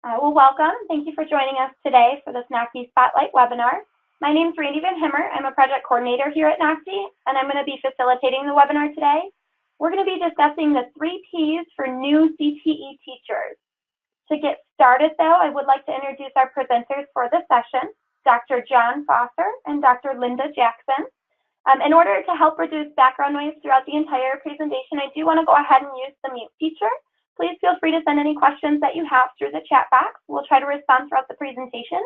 Well, welcome. Thank you for joining us today for this NACD Spotlight webinar. My name is Randy Van Himmer. I'm a project coordinator here at NACD, and I'm going to be facilitating the webinar today. We're going to be discussing the 3 Ps for new CTE teachers. To get started, though, I would like to introduce our presenters for this session, Dr. John Foster and Dr. Linda Jackson. In order to help reduce background noise throughout the entire presentation, I do want to go ahead and use the mute feature. Please feel free to send any questions that you have through the chat box. We'll try to respond throughout the presentation.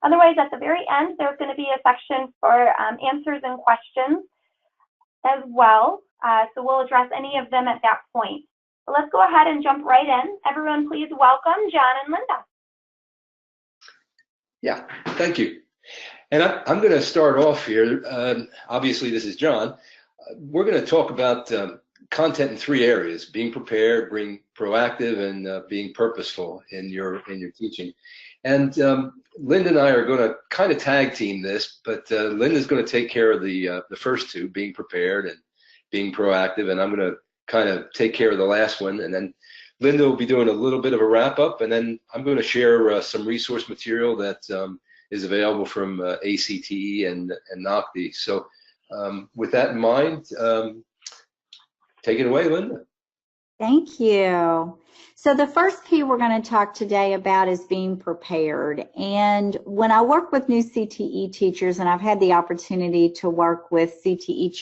Otherwise, at the very end, there's going to be a section for answers and questions as well. So we'll address any of them at that point. So let's go ahead and jump right in. Everyone, please welcome John and Linda. Yeah, thank you. And I'm going to start off here. Obviously, this is John. We're going to talk about content in 3 areas: being prepared, being proactive, and being purposeful in your teaching. And Linda and I are going to kind of tag team this, but Linda's going to take care of the first 2, being prepared and being proactive, and I'm going to kind of take care of the last one, and then Linda will be doing a little bit of a wrap up, and then I'm going to share some resource material that is available from ACTE and NACD. So with that in mind, take it away, Linda. Thank you. So the first P we're going to talk today about is being prepared. And when I work with new CTE teachers, and I've had the opportunity to work with CTE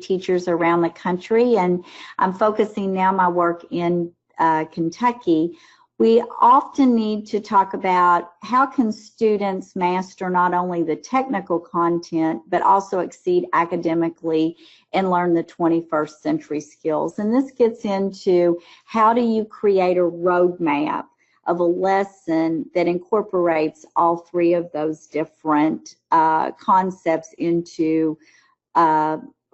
teachers around the country, and I'm focusing now my work in Kentucky, we often need to talk about how can students master not only the technical content, but also exceed academically and learn the 21st century skills. And this gets into how do you create a roadmap of a lesson that incorporates all 3 of those different concepts into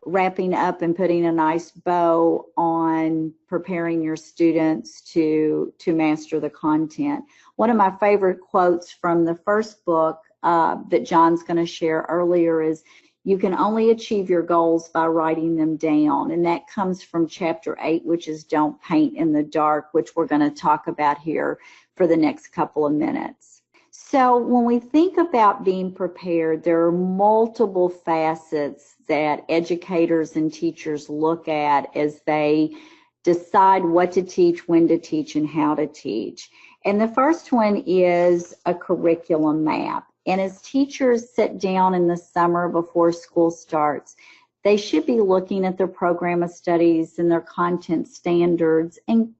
wrapping up and putting a nice bow on preparing your students to master the content. One of my favorite quotes from the first book that John's going to share earlier is, "You can only achieve your goals by writing them down." And that comes from chapter 8, which is Don't Paint in the Dark, which we're going to talk about here for the next couple of minutes. So when we think about being prepared, there are multiple facets that educators and teachers look at as they decide what to teach, when to teach, and how to teach. And the first one is a curriculum map. And as teachers sit down in the summer before school starts, they should be looking at their program of studies and their content standards and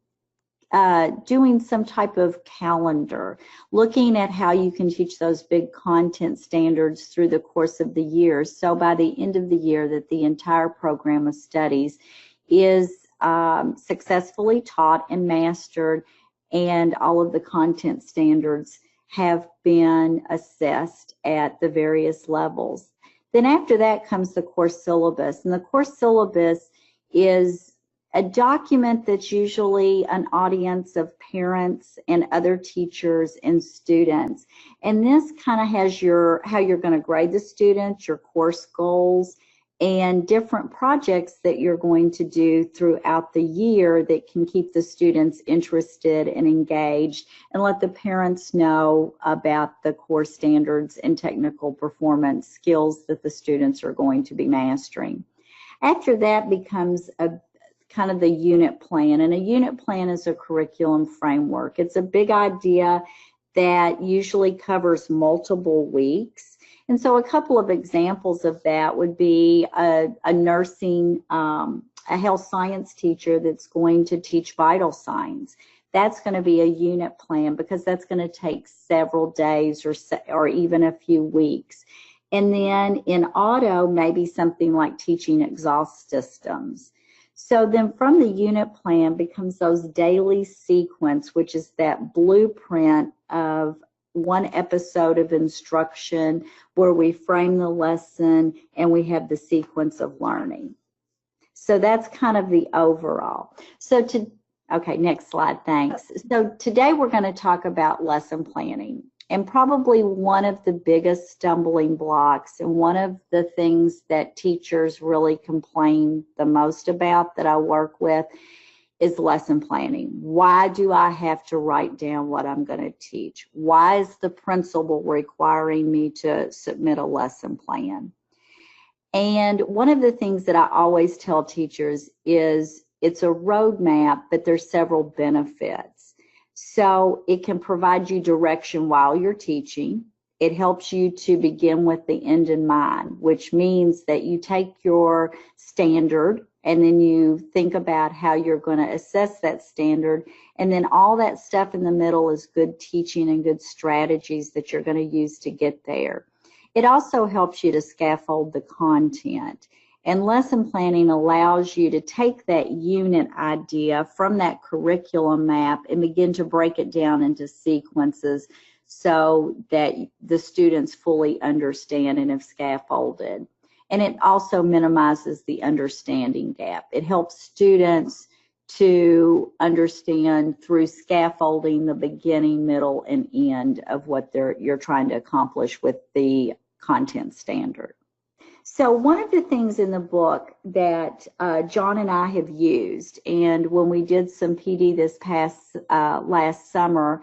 doing some type of calendar, looking at how you can teach those big content standards through the course of the year. So by the end of the year that the entire program of studies is successfully taught and mastered, and all of the content standards have been assessed at the various levels. Then after that comes the course syllabus, and the course syllabus is a document that's usually an audience of parents and other teachers and students. And this kind of has how you're going to grade the students, your course goals, and different projects that you're going to do throughout the year that can keep the students interested and engaged, and let the parents know about the core standards and technical performance skills that the students are going to be mastering. After that becomes kind of the unit plan, and a unit plan is a curriculum framework. It's a big idea that usually covers multiple weeks. And so a couple of examples of that would be a nursing, a health science teacher that's going to teach vital signs. That's going to be a unit plan because that's going to take several days or even a few weeks. And then in auto, maybe something like teaching exhaust systems. So then from the unit plan becomes those daily sequence, which is that blueprint of one episode of instruction where we frame the lesson and we have the sequence of learning. So that's kind of the overall. Okay, next slide, thanks. So today we're going to talk about lesson planning. And probably one of the biggest stumbling blocks, and one of the things that teachers really complain the most about that I work with, is lesson planning. Why do I have to write down what I'm going to teach? Why is the principal requiring me to submit a lesson plan? And one of the things that I always tell teachers is it's a roadmap, but there's several benefits. So it can provide you direction while you're teaching. It helps you to begin with the end in mind, which means that you take your standard and then you think about how you're going to assess that standard. And then all that stuff in the middle is good teaching and good strategies that you're going to use to get there. It also helps you to scaffold the content. And lesson planning allows you to take that unit idea from that curriculum map and begin to break it down into sequences so that the students fully understand and have scaffolded. And it also minimizes the understanding gap. It helps students to understand through scaffolding the beginning, middle, and end of what you're trying to accomplish with the content standard. So one of the things in the book that John and I have used, and when we did some PD this last summer,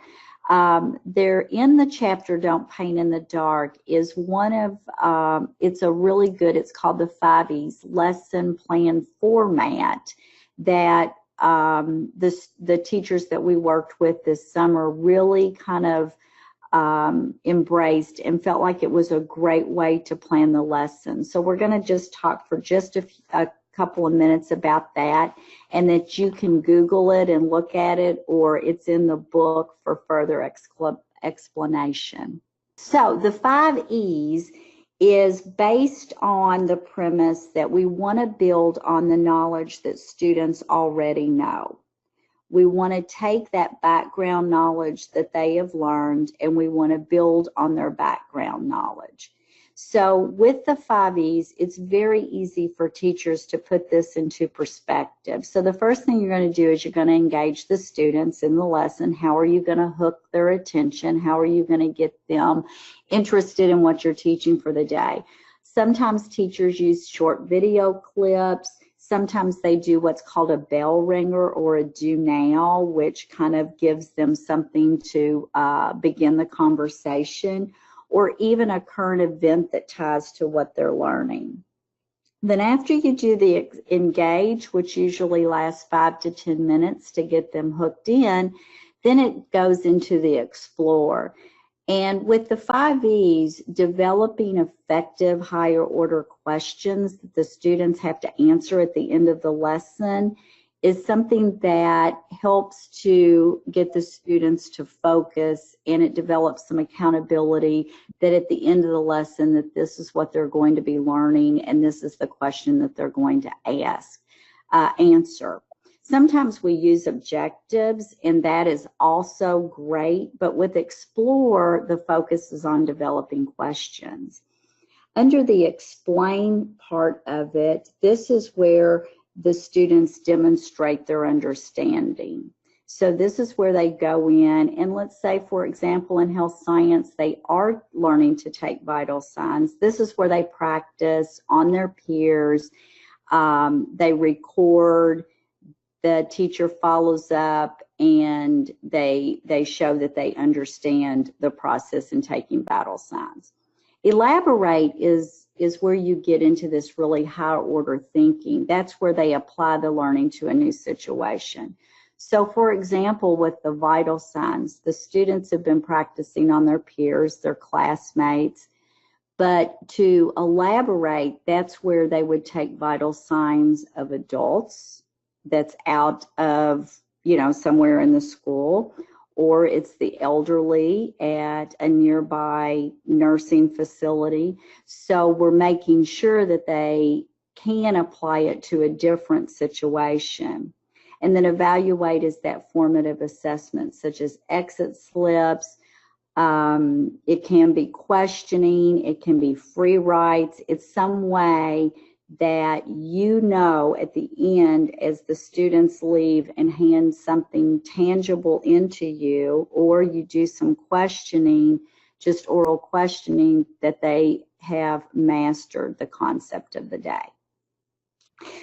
there in the chapter Don't Paint in the Dark is one of, it's a really good, it's called the 5 E's lesson plan format that the teachers that we worked with this summer really kind of embraced and felt like it was a great way to plan the lesson. So we're going to just talk for just a couple of minutes about that, and that you can Google it and look at it, or it's in the book for further explanation. So the 5 E's is based on the premise that we want to build on the knowledge that students already know. We want to take that background knowledge that they have learned, and we want to build on their background knowledge. So with the 5 E's, it's very easy for teachers to put this into perspective. So the first thing you're going to do is you're going to engage the students in the lesson. How are you going to hook their attention? How are you going to get them interested in what you're teaching for the day? Sometimes teachers use short video clips. Sometimes they do what's called a bell ringer or a do now, which kind of gives them something to begin the conversation, or even a current event that ties to what they're learning. Then after you do the engage, which usually lasts 5 to 10 minutes to get them hooked in, then it goes into the explore. And with the 5 E's, developing effective higher order questions that the students have to answer at the end of the lesson is something that helps to get the students to focus, and it develops some accountability that at the end of the lesson that this is what they're going to be learning and this is the question that they're going to answer. Sometimes we use objectives, and that is also great, but with Explore, the focus is on developing questions. Under the explain part of it, this is where the students demonstrate their understanding. So this is where they go in, and let's say, for example, in health science, they are learning to take vital signs. This is where they practice on their peers. They record. The teacher follows up, and they show that they understand the process in taking vital signs. Elaborate is where you get into this really higher order thinking. That's where they apply the learning to a new situation. So for example, with the vital signs, the students have been practicing on their peers, their classmates, but to elaborate, that's where they would take vital signs of adults that's out of, somewhere in the school, or it's the elderly at a nearby nursing facility. So we're making sure that they can apply it to a different situation. And then evaluate is that formative assessment, such as exit slips. It can be questioning, it can be free writes. It's some way that at the end, as the students leave and hand something tangible into you, or you do some questioning, just oral questioning, that they have mastered the concept of the day.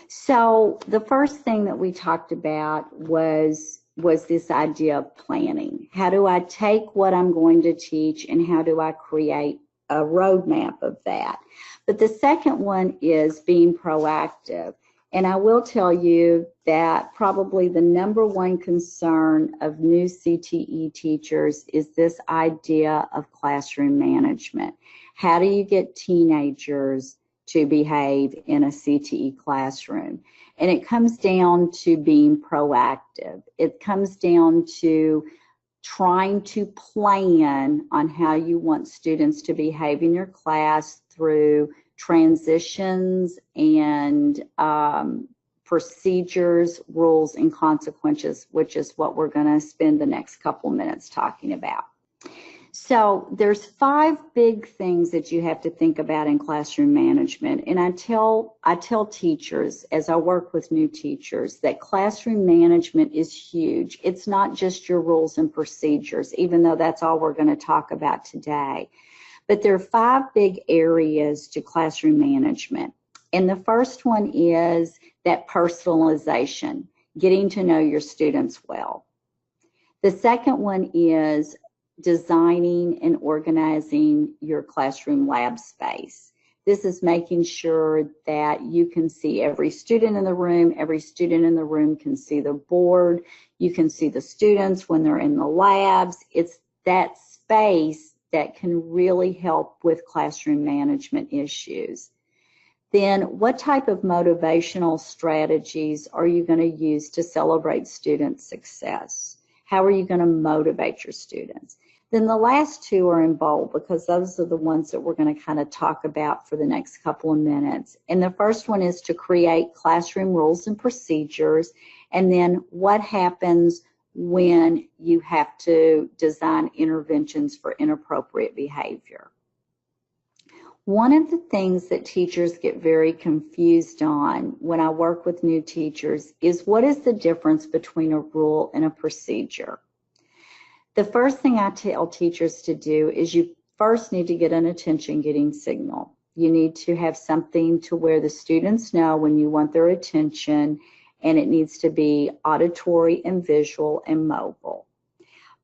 So the first thing that we talked about was this idea of planning. How do I take what I'm going to teach and how do I create a roadmap of that? But the second one is being proactive. And I will tell you that probably the number one concern of new CTE teachers is this idea of classroom management. How do you get teenagers to behave in a CTE classroom? And it comes down to being proactive. It comes down to trying to plan on how you want students to behave in your class through transitions and procedures, rules, and consequences, which is what we're going to spend the next couple minutes talking about. So there's 5 big things that you have to think about in classroom management. And I tell teachers, as I work with new teachers, that classroom management is huge. It's not just your rules and procedures, even though that's all we're going to talk about today. But there are 5 big areas to classroom management. And the first one is that personalization, getting to know your students well. The second one is designing and organizing your classroom lab space. This is making sure that you can see every student in the room. Every student in the room can see the board. You can see the students when they're in the labs. It's that space that can really help with classroom management issues. Then what type of motivational strategies are you going to use to celebrate student success? How are you going to motivate your students? Then the last 2 are in bold because those are the ones that we're going to kind of talk about for the next couple of minutes. And the first one is to create classroom rules and procedures. And then what happens when you have to design interventions for inappropriate behavior. One of the things that teachers get very confused on when I work with new teachers is what is the difference between a rule and a procedure? The first thing I tell teachers to do is you first need to get an attention-getting signal. You need to have something to where the students know when you want their attention, and it needs to be auditory and visual and mobile.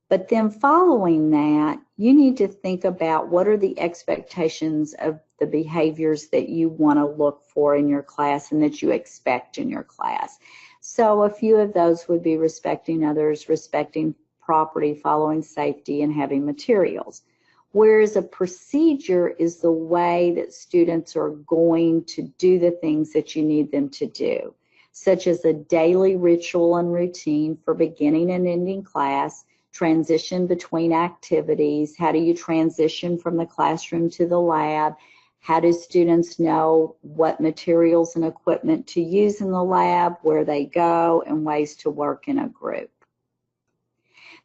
But then following that, you need to think about what are the expectations of the behaviors that you want to look for in your class and that you expect in your class. So a few of those would be respecting others, respecting property, following safety, and having materials. Whereas a procedure is the way that students are going to do the things that you need them to do, such as a daily ritual and routine for beginning and ending class, transition between activities, how do you transition from the classroom to the lab, how do students know what materials and equipment to use in the lab, where they go, and ways to work in a group.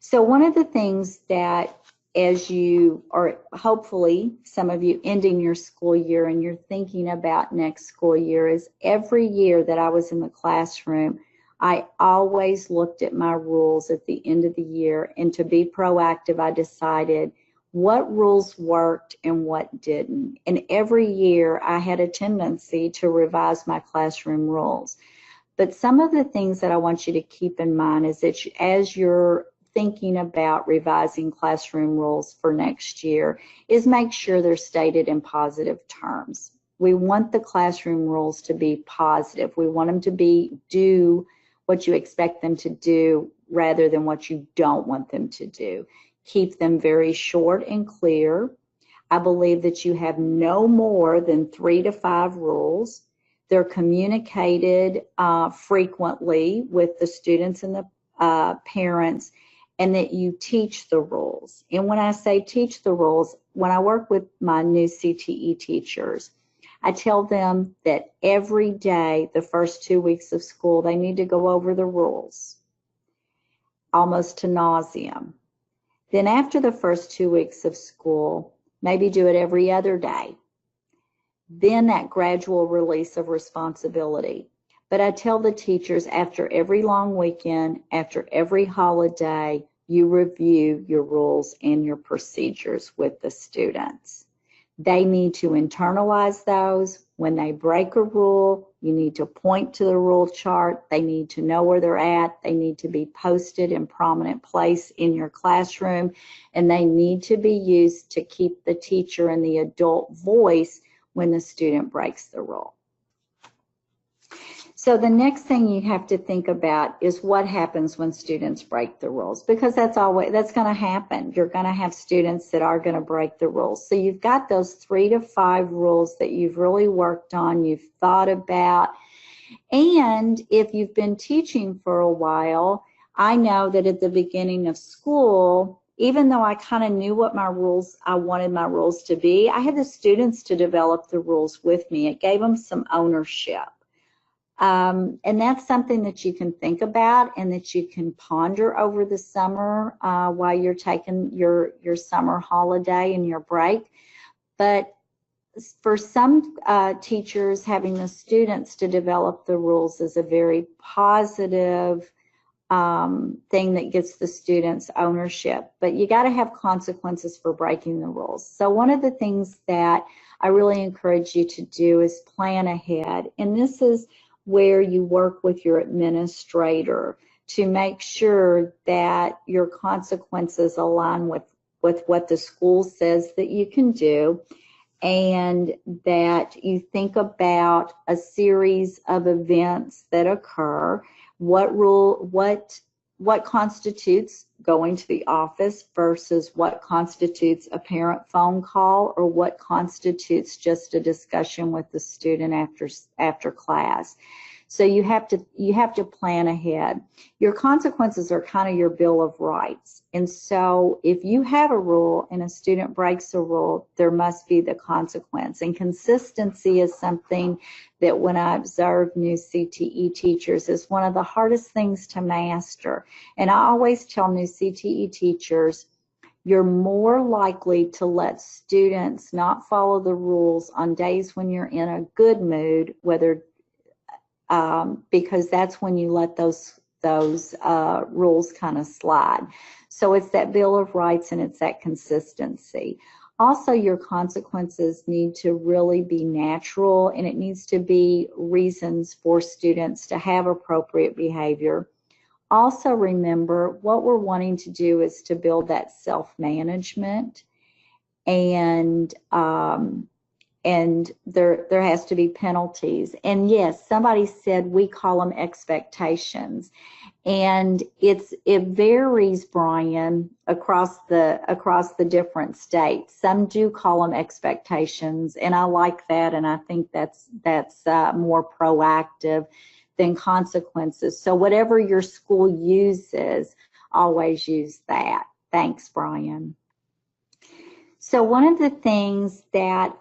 So one of the things that as you are, hopefully some of you ending your school year and you're thinking about next school year, is every year that I was in the classroom, I always looked at my rules at the end of the year, and to be proactive, I decided what rules worked and what didn't. And every year I had a tendency to revise my classroom rules. But some of the things that I want you to keep in mind is that as you're thinking about revising classroom rules for next year, is make sure they're stated in positive terms. We want the classroom rules to be positive. We want them to do what you expect them to do rather than what you don't want them to do. Keep them very short and clear. I believe that you have no more than 3 to 5 rules. They're communicated frequently with the students and the parents, and that you teach the rules. And when I say teach the rules, when I work with my new CTE teachers, I tell them that every day, the first 2 weeks of school, they need to go over the rules, almost to nauseam. Then after the first 2 weeks of school, maybe do it every other day. Then that gradual release of responsibility. But I tell the teachers after every long weekend, after every holiday, you review your rules and your procedures with the students. They need to internalize those. When they break a rule, you need to point to the rule chart. They need to know where they're at. They need to be posted in prominent place in your classroom, and they need to be used to keep the teacher and the adult voice when the student breaks the rule. So the next thing you have to think about is what happens when students break the rules, because that's going to happen. You're going to have students that are going to break the rules. So you've got those 3 to 5 rules that you've really worked on, you've thought about. And if you've been teaching for a while, I know that at the beginning of school, even though I kind of knew what I wanted my rules to be, I had the students to develop the rules with me. It gave them some ownership. And that's something that you can think about and that you can ponder over the summer while you're taking your summer holiday and your break. But for some teachers, having the students to develop the rules is a very positive thing that gets the students ownership. But you got to have consequences for breaking the rules. So one of the things that I really encourage you to do is plan ahead. And this is where you work with your administrator to make sure that your consequences align with what the school says that you can do, and that you think about a series of events that occur. What constitutes going to the office versus what constitutes a parent phone call, or what constitutes just a discussion with the student after class. So you have to plan ahead. Your consequences are kind of your Bill of Rights. And so if you have a rule and a student breaks a rule, there must be the consequence. And consistency is something that, when I observe new CTE teachers, is one of the hardest things to master. And I always tell new CTE teachers, you're more likely to let students not follow the rules on days when you're in a good mood, because that's when you let those rules kind of slide. So it's that Bill of Rights and it's that consistency. Also, your consequences need to really be natural, and it needs to be reasons for students to have appropriate behavior. Also, remember, what we're wanting to do is to build that self-management, and there has to be penalties. And yes, somebody said we call them expectations. And it varies, Brian, across the different states. Some do call them expectations, and I like that, and I think that's more proactive than consequences. So whatever your school uses, always use that. Thanks, Brian. So one of the things that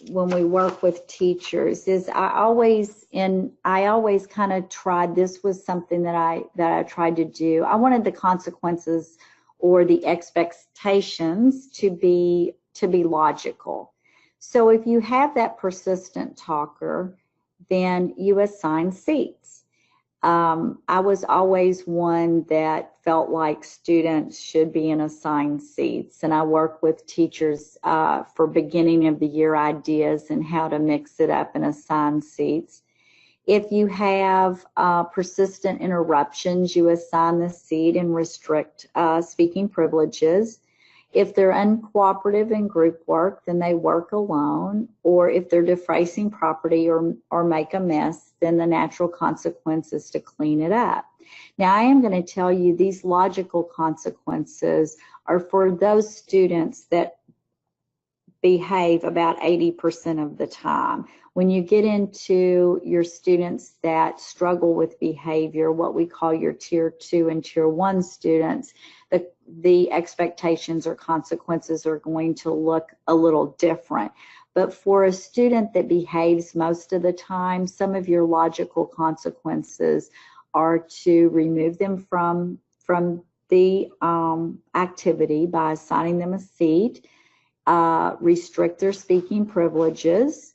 when we work with teachers is I always kind of tried, this was something that I tried to do. I wanted the consequences or the expectations to be logical. So if you have that persistent talker, then you assign seats. I was always one that felt like students should be in assigned seats, and I work with teachers for beginning of the year ideas and how to mix it up and assign seats. If you have persistent interruptions, you assign the seat and restrict speaking privileges. If they're uncooperative in group work, then they work alone. Or if they're defacing property or make a mess, then the natural consequence is to clean it up. Now, I am going to tell you these logical consequences are for those students that behave about 80% of the time. When you get into your students that struggle with behavior, what we call your tier 2 and tier 1 students, the expectations or consequences are going to look a little different. But for a student that behaves most of the time, some of your logical consequences are to remove them from the activity by assigning them a seat, restrict their speaking privileges,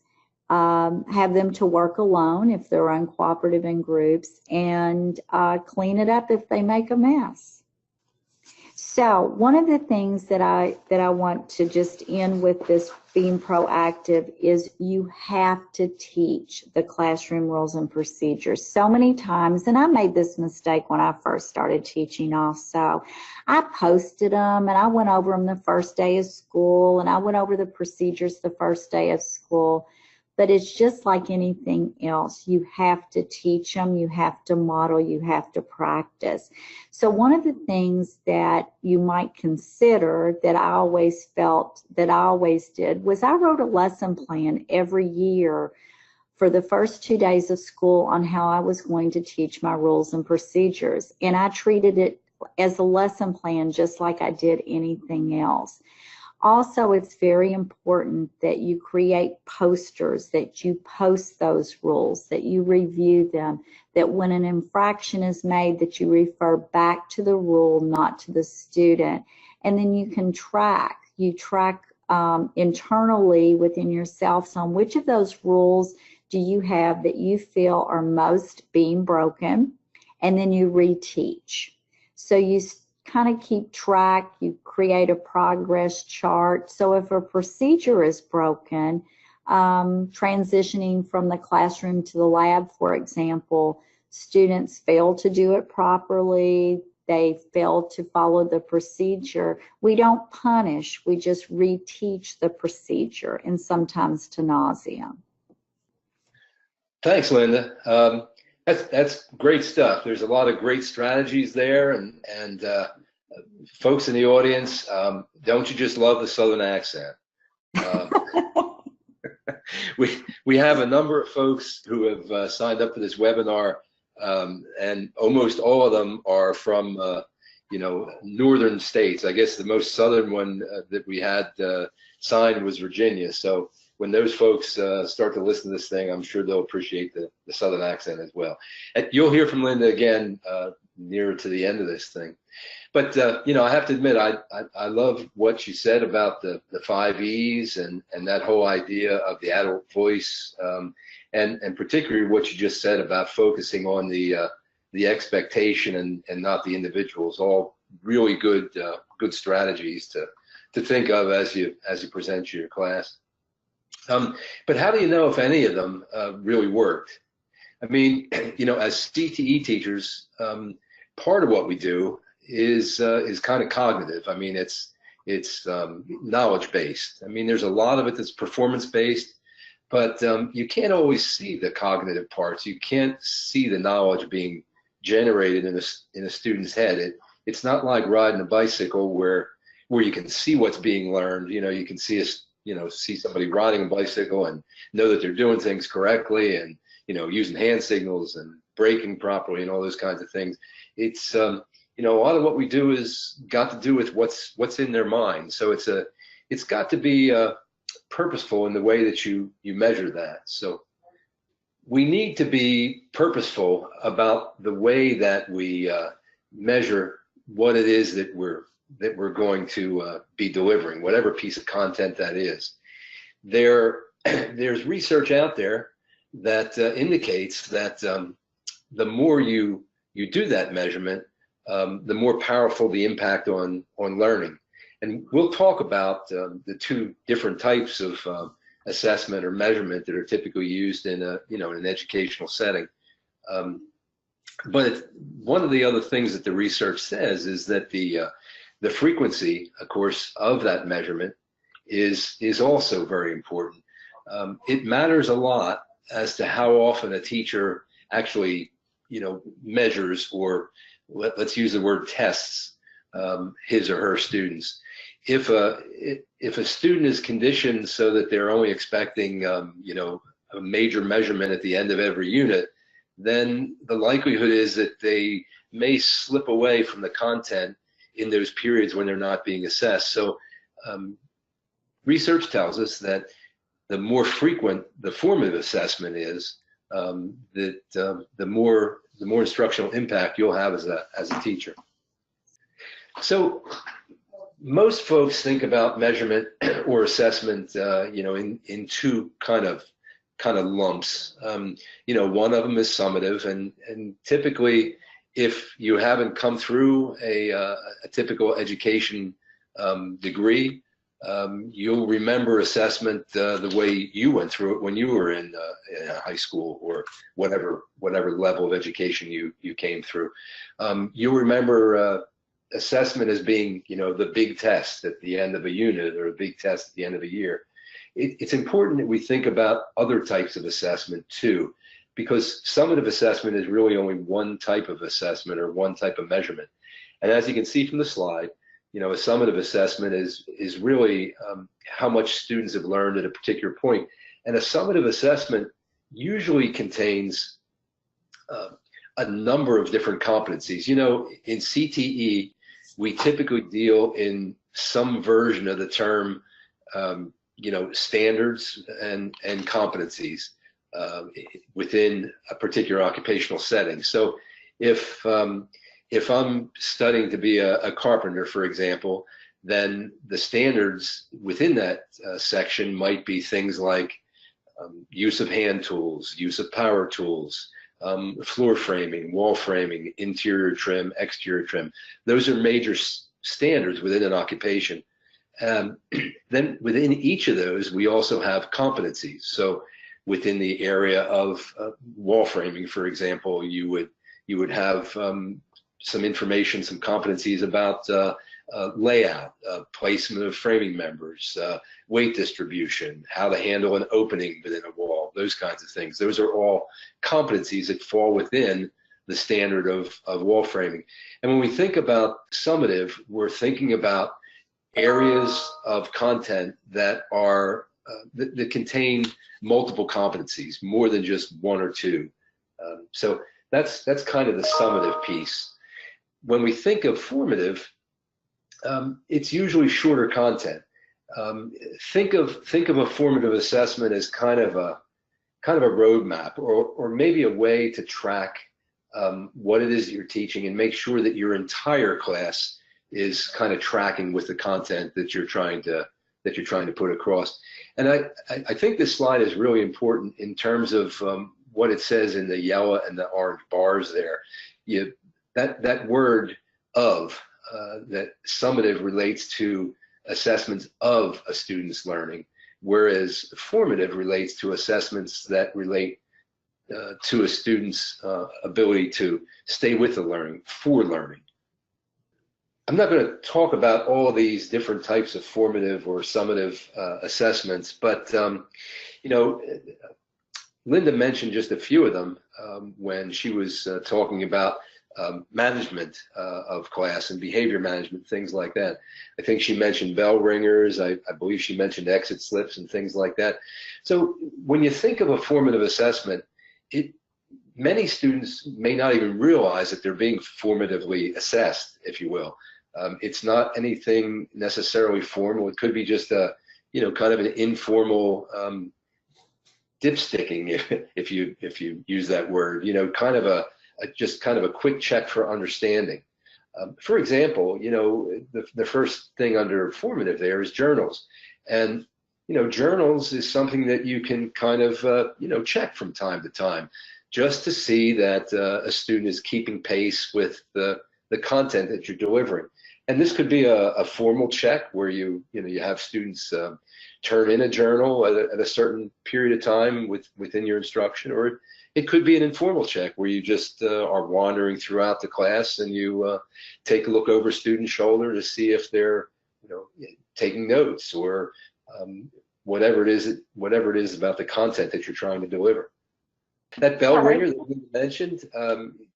have them to work alone if they're uncooperative in groups, and clean it up if they make a mess. So one of the things that I want to just end with this being proactive is you have to teach the classroom rules and procedures. So many times, and I made this mistake when I first started teaching also, I posted them and I went over them the first day of school and I went over the procedures the first day of school. But it's just like anything else. You have to teach them, you have to model, you have to practice. So one of the things that you might consider that I always felt that I always did was I wrote a lesson plan every year for the first 2 days of school on how I was going to teach my rules and procedures. And I treated it as a lesson plan just like I did anything else. Also, it's very important that you create posters, that you post those rules, that you review them, that when an infraction is made, that you refer back to the rule, not to the student. And then you can track. You track internally within yourselves on which of those rules do you have that you feel are most being broken, and then you reteach. So you kind of keep track, you create a progress chart. So if a procedure is broken, transitioning from the classroom to the lab, for example, students fail to do it properly, they fail to follow the procedure, we don't punish, we just reteach the procedure, and sometimes to nauseam. Thanks, Linda. That's great stuff. There's a lot of great strategies there, and folks in the audience, don't you just love the Southern accent? We have a number of folks who have signed up for this webinar, and almost all of them are from northern states. I guess the most southern one that we had signed was Virginia. So when those folks start to listen to this thing, I'm sure they'll appreciate the southern accent as well. And you'll hear from Linda again nearer to the end of this thing. But I have to admit, I love what she said about the 5 E's and that whole idea of the adult voice, and particularly what you just said about focusing on the expectation and not the individuals. All really good strategies to think of as you present to your class. But how do you know if any of them really worked? I mean, as CTE teachers, part of what we do is kind of cognitive. I mean, it's knowledge based. I mean, there's a lot of it that's performance based, but you can't always see the cognitive parts. You can't see the knowledge being generated in a student's head. It's not like riding a bicycle where you can see what's being learned. You can see see somebody riding a bicycle and know that they're doing things correctly and using hand signals and braking properly and all those kinds of things. It's a lot of what we do is got to do with what's in their mind. So it's got to be purposeful in the way that you measure that. So we need to be purposeful about the way that we measure what it is that we're going to be delivering, whatever piece of content that is. There's research out there that indicates that the more you do that measurement, the more powerful the impact on learning. And we'll talk about the 2 different types of assessment or measurement that are typically used in an educational setting. But one of the other things that the research says is that the frequency, of course, of that measurement is also very important. It matters a lot as to how often a teacher actually measures, or let's use the word tests, his or her students. If a student is conditioned so that they're only expecting a major measurement at the end of every unit, then the likelihood is that they may slip away from the content in those periods when they're not being assessed. So research tells us that the more frequent the formative assessment is, the more instructional impact you'll have as a teacher. So most folks think about measurement or assessment, in 2 kind of lumps. One of them is summative, and typically If you haven't come through a typical education degree, you'll remember assessment the way you went through it when you were in high school or whatever level of education you came through. You'll remember assessment as being, the big test at the end of a unit or a big test at the end of a year. It's important that we think about other types of assessment too, because summative assessment is really only one type of assessment or one type of measurement. And as you can see from the slide, a summative assessment is really how much students have learned at a particular point. And a summative assessment usually contains a number of different competencies. In CTE, we typically deal in some version of the term, standards and competencies within a particular occupational setting. So if I'm studying to be a carpenter, for example, then the standards within that section might be things like use of hand tools, use of power tools, floor framing, wall framing, interior trim, exterior trim. Those are major standards within an occupation. Then within each of those, we also have competencies. So within the area of wall framing, for example, you would have some information, some competencies about layout, placement of framing members, weight distribution, how to handle an opening within a wall, those kinds of things. Those are all competencies that fall within the standard of wall framing. And when we think about summative, we're thinking about areas of content that are that contain multiple competencies, more than just one or two. So that's kind of the summative piece. When we think of formative, it's usually shorter content. Think of a formative assessment as kind of a roadmap, or maybe a way to track what it is that you're teaching and make sure that your entire class is kind of tracking with the content that you're trying to put across. And I think this slide is really important in terms of what it says in the yellow and the orange bars there. That word of, that summative relates to assessments of a student's learning, whereas formative relates to assessments that relate to a student's ability to stay with the learning, for learning. I'm not going to talk about all of these different types of formative or summative assessments, but Linda mentioned just a few of them when she was talking about management of class and behavior management, things like that. I think she mentioned bell ringers. I believe she mentioned exit slips and things like that. So when you think of a formative assessment, many students may not even realize that they're being formatively assessed, if you will. It's not anything necessarily formal. It could be just a, kind of an informal dipsticking, if you use that word, kind of just kind of a quick check for understanding. For example, the first thing under formative there is journals. And, journals is something that you can kind of, check from time to time, just to see that a student is keeping pace with the content that you're delivering. And this could be a formal check where you have students turn in a journal at a certain period of time within your instruction, or it could be an informal check where you just are wandering throughout the class and you take a look over student's shoulder to see if they're taking notes or whatever it is about the content that you're trying to deliver. That bell ringer that we mentioned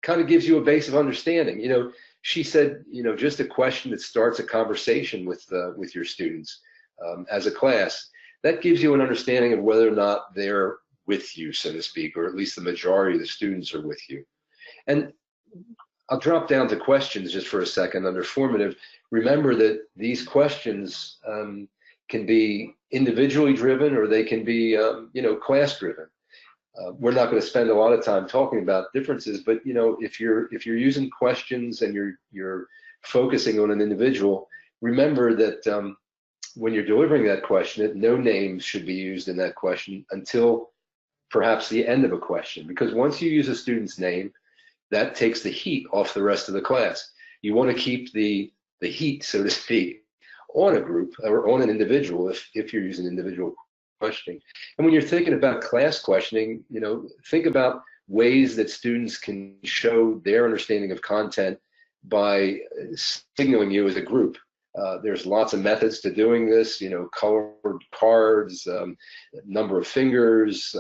kind of gives you a base of understanding. She said, just a question that starts a conversation with your students as a class. That gives you an understanding of whether or not they're with you, so to speak, or at least the majority of the students are with you. And I'll drop down to questions just for a second under formative. Remember that these questions can be individually driven, or they can be, class driven. We're not going to spend a lot of time talking about differences, but if you're using questions and you're focusing on an individual, remember that when you're delivering that question, no names should be used in that question until perhaps the end of a question, because once you use a student's name, that takes the heat off the rest of the class. You want to keep the heat, so to speak, on a group or on an individual if you're using individual questioning. And when you're thinking about class questioning, think about ways that students can show their understanding of content by signaling you as a group. There's lots of methods to doing this, colored cards, number of fingers,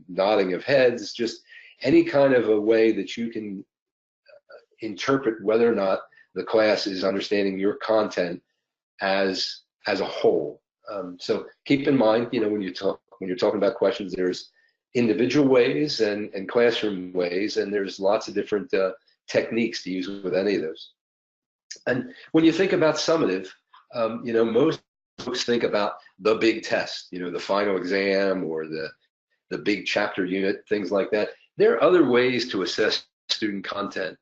nodding of heads, just any kind of a way that you can interpret whether or not the class is understanding your content as a whole. So keep in mind, when you're talking about questions, there's individual ways and classroom ways, and there's lots of different techniques to use with any of those. And when you think about summative, most folks think about the big test, the final exam or the big chapter unit, things like that. There are other ways to assess student content,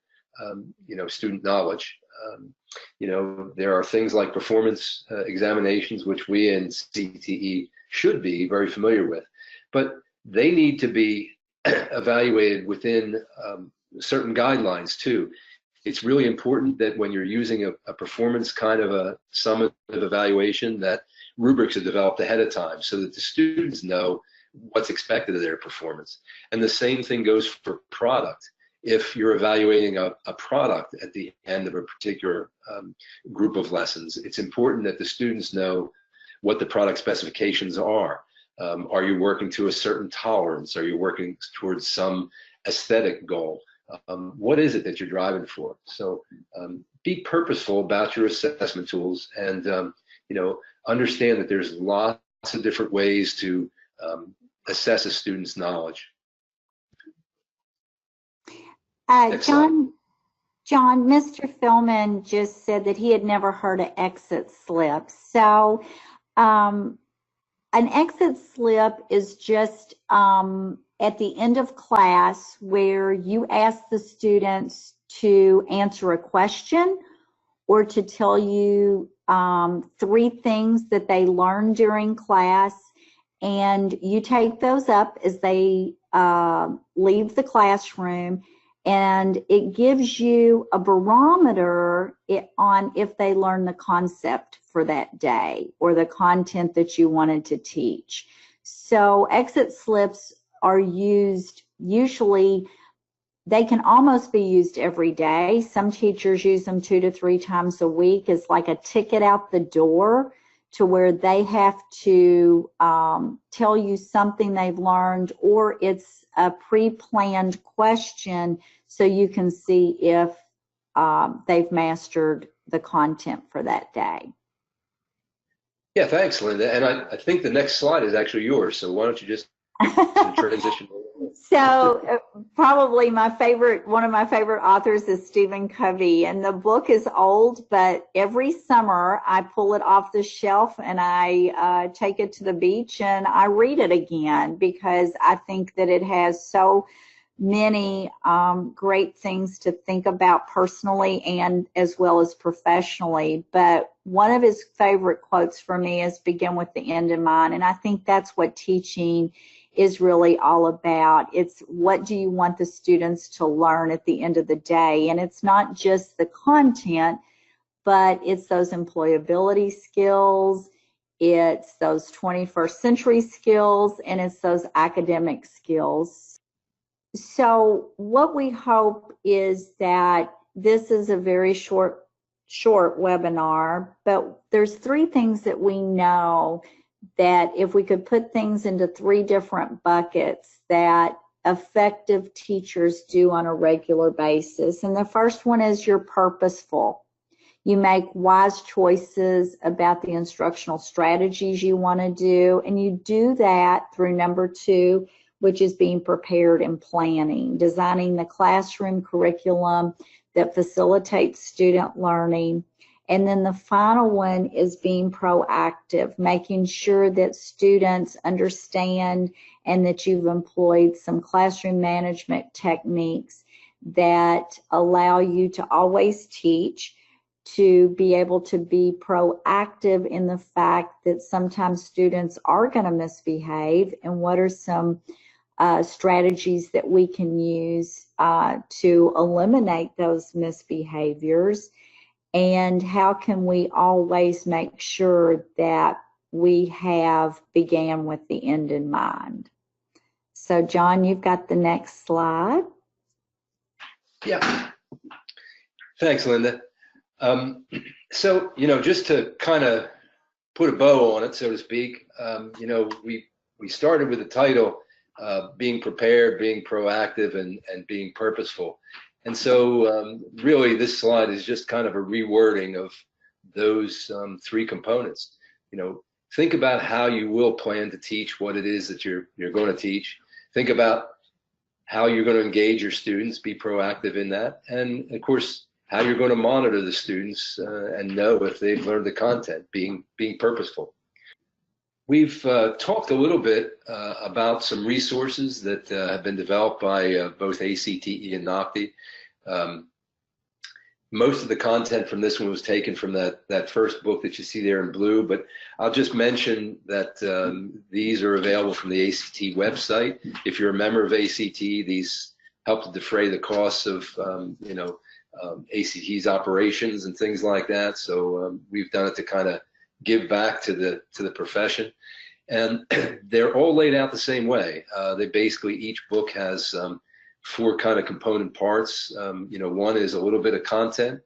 student knowledge. There are things like performance examinations, which we in CTE should be very familiar with, but they need to be evaluated within certain guidelines too. It's really important that when you're using a performance kind of a summative evaluation, that rubrics are developed ahead of time so that the students know what's expected of their performance. And the same thing goes for product. If you're evaluating a product at the end of a particular group of lessons, it's important that the students know what the product specifications are. Are you working to a certain tolerance? Are you working towards some aesthetic goal? What is it that you're driving for? So be purposeful about your assessment tools, and understand that there's lots of different ways to assess a student's knowledge. John, Mr. Philman just said that he had never heard of exit slips. So an exit slip is just at the end of class where you ask the students to answer a question or to tell you 3 things that they learned during class, and you take those up as they leave the classroom, and it gives you a barometer on if they learn the concept for that day or the content that you wanted to teach. So exit slips are used, usually they can almost be used every day. Some teachers use them 2 to 3 times a week as like a ticket out the door, to where they have to tell you something they've learned, or it's a pre-planned question so you can see if they've mastered the content for that day. Yeah, thanks, Linda. And I think the next slide is actually yours, so why don't you just transition. So probably one of my favorite authors is Stephen Covey, and the book is old, but every summer I pull it off the shelf and I take it to the beach and I read it again, because I think that it has so many great things to think about personally and as well as professionally. But one of his favorite quotes for me is "Begin with the end in mind," and I think that's what teaching is really all about. It's what do you want the students to learn at the end of the day, and it's not just the content, but it's those employability skills, it's those 21st century skills, and it's those academic skills. So what we hope is that this is a very short webinar, but there's 3 things that we know that if we could put things into 3 different buckets that effective teachers do on a regular basis. And the first one is you're purposeful. You make wise choices about the instructional strategies you want to do, and you do that through number 2, which is being prepared and planning, designing the classroom curriculum that facilitates student learning. And then the final one is being proactive, making sure that students understand and that you've employed some classroom management techniques that allow you to always teach, to be able to be proactive in the fact that sometimes students are going to misbehave, and what are some strategies that we can use to eliminate those misbehaviors, and how can we always make sure that we have began with the end in mind. So John, you've got the next slide. Yeah. Thanks, Linda. So, just to kind of put a bow on it, so to speak, we started with the title, being prepared, being proactive, and being purposeful. And so really this slide is just kind of a rewording of those three components. Think about how you will plan to teach what it is that you're going to teach. Think about how you're going to engage your students, be proactive in that. And of course, how you're going to monitor the students and know if they've learned the content, being purposeful. We've talked a little bit about some resources that have been developed by both ACTE and NOCTI. Most of the content from this one was taken from that first book that you see there in blue, but I'll just mention that these are available from the ACT website. If you're a member of ACT, these help to defray the costs of ACT's operations and things like that. So we've done it to kind of give back to the profession, and they're all laid out the same way. They basically, each book has four kind of component parts. One is a little bit of content.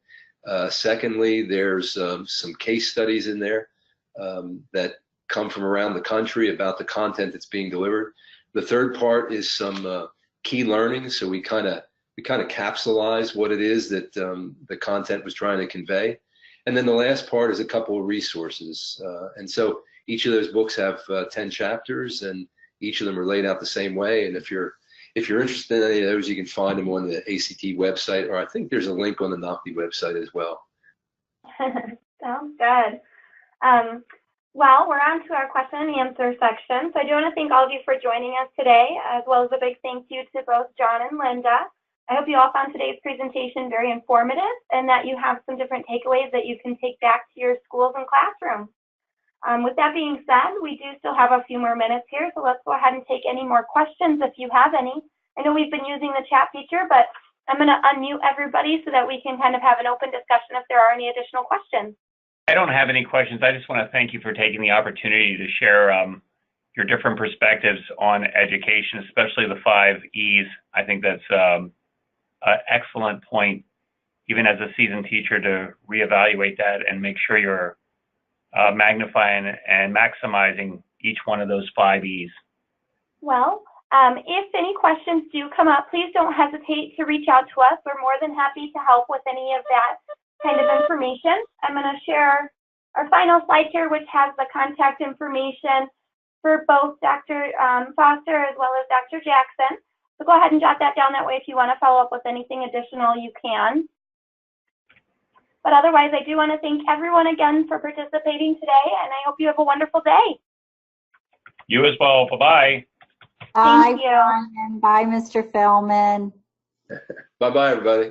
Secondly, there's some case studies in there that come from around the country about the content that's being delivered. The third part is some key learnings. So we kind of capsulize what it is that the content was trying to convey. And then the last part is a couple of resources. And so each of those books have 10 chapters, and each of them are laid out the same way. And if you're interested in any of those, you can find them on the ACT website, or I think there's a link on the NOCTI website as well. Sounds good. Well, we're on to our question and answer section. So I do want to thank all of you for joining us today, as well as a big thank you to both John and Linda. I hope you all found today's presentation very informative, and that you have some different takeaways that you can take back to your schools and classrooms. With that being said, we do still have a few more minutes here, so let's go ahead and take any more questions if you have any. I know we've been using the chat feature, but I'm going to unmute everybody so that we can kind of have an open discussion if there are any additional questions. I don't have any questions. I just want to thank you for taking the opportunity to share your different perspectives on education, especially the 5 E's. I think that's an excellent point, even as a seasoned teacher, to reevaluate that and make sure you're magnifying and maximizing each one of those 5 E's. Well, if any questions do come up, please don't hesitate to reach out to us. We're more than happy to help with any of that kind of information. I'm going to share our final slide here, which has the contact information for both Dr. Foster as well as Dr. Jackson. So go ahead and jot that down. That way, if you want to follow up with anything additional, you can. But otherwise, I do want to thank everyone again for participating today, and I hope you have a wonderful day. You as well. Bye-bye. Bye, Brian. Bye, Mr. Fellman. Bye-bye, everybody.